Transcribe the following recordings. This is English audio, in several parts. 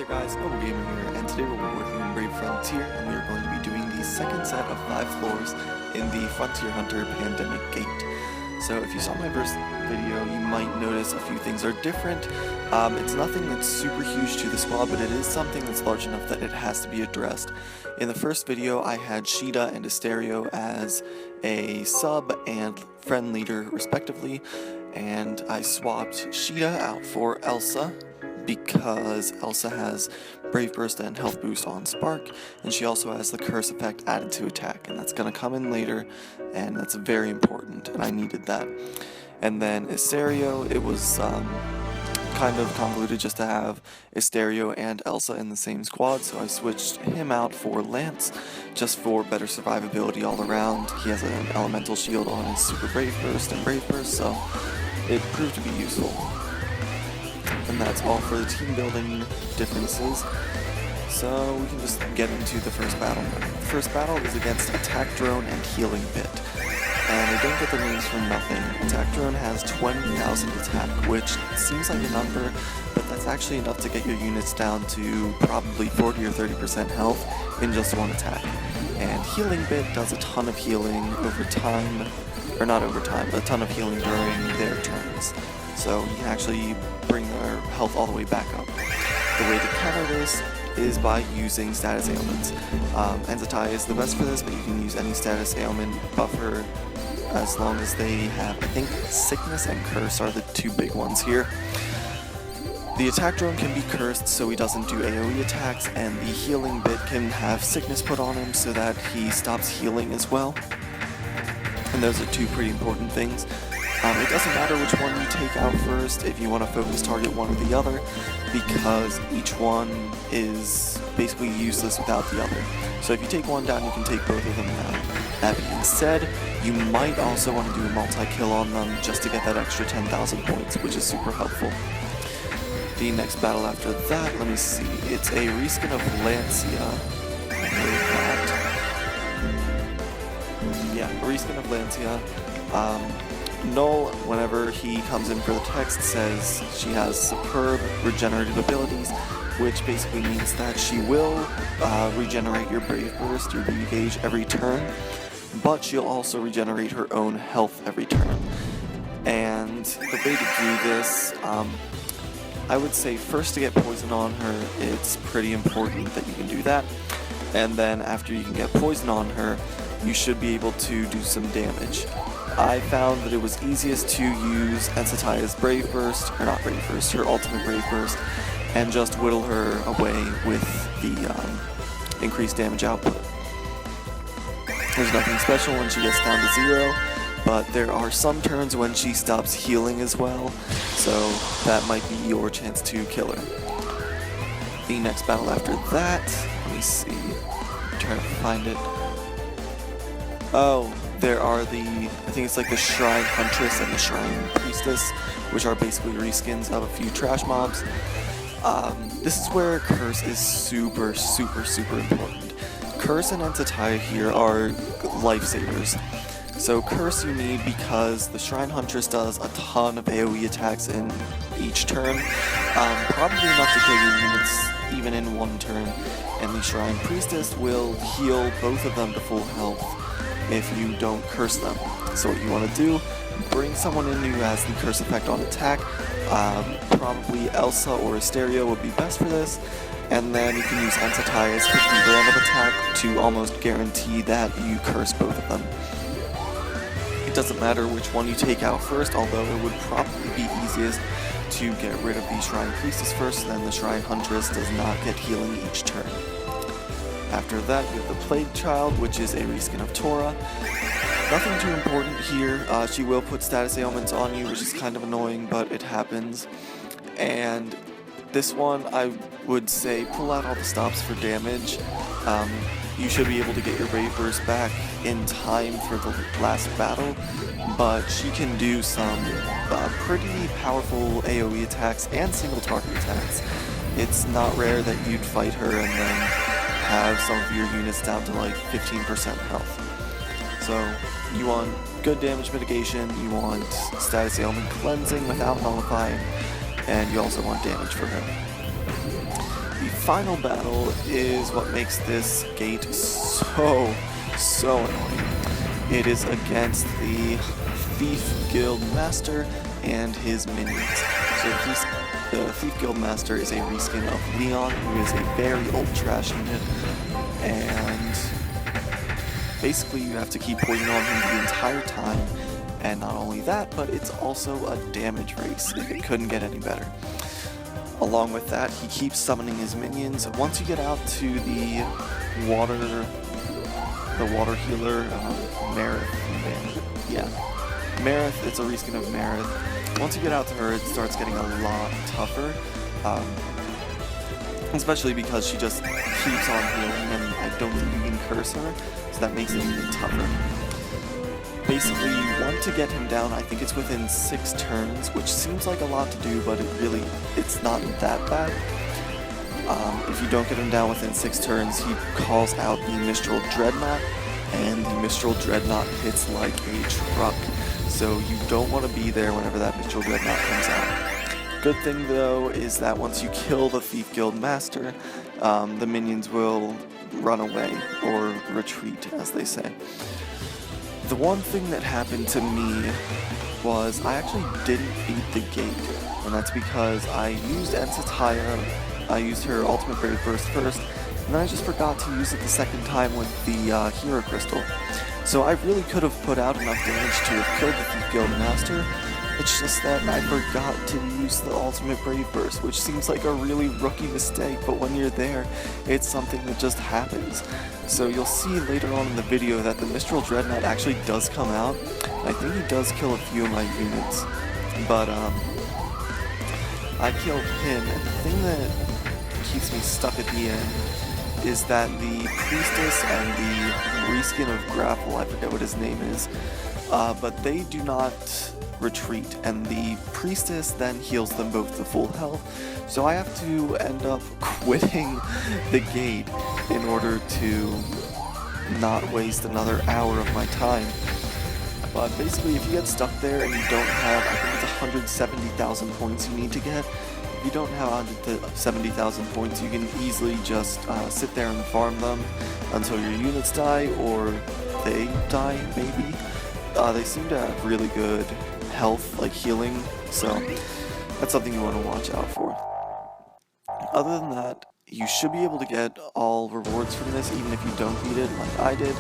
there guys, Mobile Gamer here, and today we'll be working in Brave Frontier, and we are going to be doing the second set of 5 floors in the Frontier Hunter Pandemic Gate. So if you saw my first video, you might notice a few things are different. It's nothing that's super huge to the squad, but it is something that's large enough that it has to be addressed. In the first video, I had Sheeta and Asterio as a sub and friend leader respectively, and I swapped Sheeta out for Elsa, because Elsa has Brave Burst and Health Boost on Spark, and she also has the Curse effect added to attack, and that's going to come in later, and that's very important, and I needed that. And then Asterio, it was kind of convoluted just to have Asterio and Elsa in the same squad, so I switched him out for Lance, just for better survivability all around. He has an elemental shield on his Super Brave Burst and Brave Burst, so it proved to be useful. And that's all for the team building differences, so we can just get into the first battle. The first battle is against Attack Drone and Healing Bit, and I don't get the names for nothing. Attack Drone has 20,000 attack, which seems like a number, but that's actually enough to get your units down to probably 40 or 30% health in just one attack. And Healing Bit does a ton of healing over time, or not over time, but a ton of healing during their turns. So you can actually bring their health all the way back up. The way to counter this is by using status ailments. Enzatai is the best for this, but you can use any status ailment buffer as long as they have, I think, Sickness and Curse are the two big ones here. The Attack Drone can be cursed so he doesn't do AoE attacks, and the Healing Bit can have Sickness put on him so that he stops healing as well. And those are two pretty important things. It doesn't matter which one you take out first if you want to focus target one or the other, because each one is basically useless without the other. So if you take one down, you can take both of them down. That being said, you might also want to do a multi-kill on them just to get that extra 10,000 points, which is super helpful. The next battle after that, let me see, it's a reskin of Lancia. Yeah, a reskin of Lancia. Null, whenever he comes in for the text, says she has superb regenerative abilities, which basically means that she will regenerate your Brave Burst, your B gauge, every turn, but she'll also regenerate her own health every turn. And the way to do this, I would say first to get poison on her, it's pretty important that you can do that, and then after you can get poison on her, you should be able to do some damage. I found that it was easiest to use Ensataya's Brave Burst, or not Brave Burst, her ultimate Brave Burst, and just whittle her away with the increased damage output. There's nothing special when she gets down to 0, but there are some turns when she stops healing as well, so that might be your chance to kill her. The next battle after that, let me see, I'm trying to find it. Oh, there are I think it's like the Shrine Huntress and the Shrine Priestess, which are basically reskins of a few trash mobs. This is where Curse is super important. Curse and Ensataya here are lifesavers. So Curse you need because the Shrine Huntress does a ton of AoE attacks in each turn, probably enough to kill your units even in one turn, and the Shrine Priestess will heal both of them to full health if you don't curse them. So what you want to do, bring someone in who has the curse effect on attack, probably Elsa or Asterio would be best for this, and then you can use Ensataya's 50 random attack to almost guarantee that you curse both of them. It doesn't matter which one you take out first, although it would probably be easiest to get rid of the Shrine Priestess first, then the Shrine Huntress does not get healing each turn. After that, you have the Plague Child, which is a reskin of Tora. Nothing too important here. She will put status ailments on you, which is kind of annoying, but it happens. And this one, I would say pull out all the stops for damage. You should be able to get your Brave Burst back in time for the last battle, but she can do some pretty powerful AoE attacks and single target attacks. It's not rare that you'd fight her and then have some of your units down to like 15% health. So you want good damage mitigation, you want status ailment cleansing without nullifying, and you also want damage for her. The final battle is what makes this gate so annoying. It is against the Thief Guild Master and his minions. So the Thief Guild Master is a reskin of Leon, who is a very old trash unit, and basically you have to keep poison on him the entire time, and not only that, but it's also a damage race, if it couldn't get any better. Along with that, he keeps summoning his minions. Once you get out to the water healer, Marith, Marith, it's a reskin of Marith. Once you get out to her, it starts getting a lot tougher, especially because she just keeps on healing, and I don't think you can curse her, so that makes it even tougher. Basically, you want to get him down, I think it's within 6 turns, which seems like a lot to do, but it's not that bad. If you don't get him down within 6 turns, he calls out the Mistral Dreadnought, and the Mistral Dreadnought hits like a truck, so you don't want to be there whenever that Mistral Dreadnought comes out. Good thing though is that once you kill the Thief Guild Master, the minions will run away, or retreat as they say. The one thing that happened to me was I actually didn't beat the gate, and that's because I used Ensitaya, I used her Ultimate Brave Burst first, and then I just forgot to use it the second time with the Hero Crystal. So I really could have put out enough damage to have killed the Thief Guild Master, it's just that I forgot to use the Ultimate Brave Burst, which seems like a really rookie mistake, but when you're there, it's something that just happens. So you'll see later on in the video that the Mistral Dreadnought actually does come out. I think he does kill a few of my units, but I killed him, and the thing that keeps me stuck at the end is that the Priestess and the reskin of Grapple, I forget what his name is, but they do not retreat, and the Priestess then heals them both to full health, so I have to end up quitting the gate in order to not waste another hour of my time. But basically, if you get stuck there and you don't have, I think it's 170,000 points you need to get, if you don't have 170,000 points, you can easily just sit there and farm them until your units die, or they die, maybe. They seem to have really good health, like healing, so that's something you want to watch out for. Other than that, you should be able to get all rewards from this, even if you don't beat it like I did.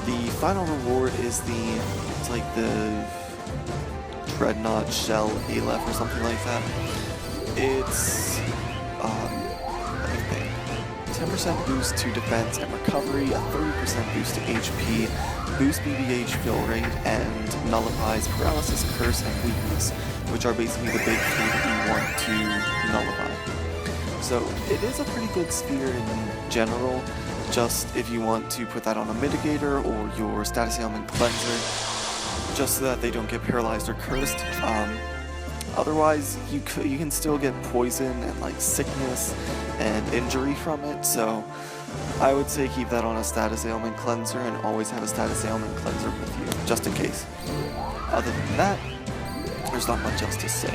The final reward is it's like the Dreadnought Shell Aleph or something like that. It's, I think 10% boost to defense and recovery, a 30% boost to HP, boost BBH fill rate, and nullifies paralysis, curse, and weakness, which are basically the big 3 that you want to nullify. So it is a pretty good sphere in general, just if you want to put that on a mitigator or your status ailment cleanser, just so that they don't get paralyzed or cursed. Otherwise, you can still get poison and like sickness and injury from it, so I would say keep that on a status ailment cleanser and always have a status ailment cleanser with you, just in case. Other than that, there's not much else to say.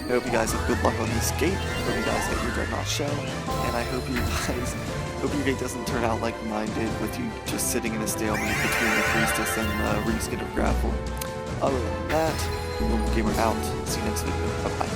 I hope you guys have good luck on this gate, hope you guys get your Dreadnought Shell, and I hope your gate doesn't turn out like mine did, with you just sitting in a stalemate between the Priestess and the reskin of Grapple. Other than that, Normal Gamer out. See you next video. Bye-bye.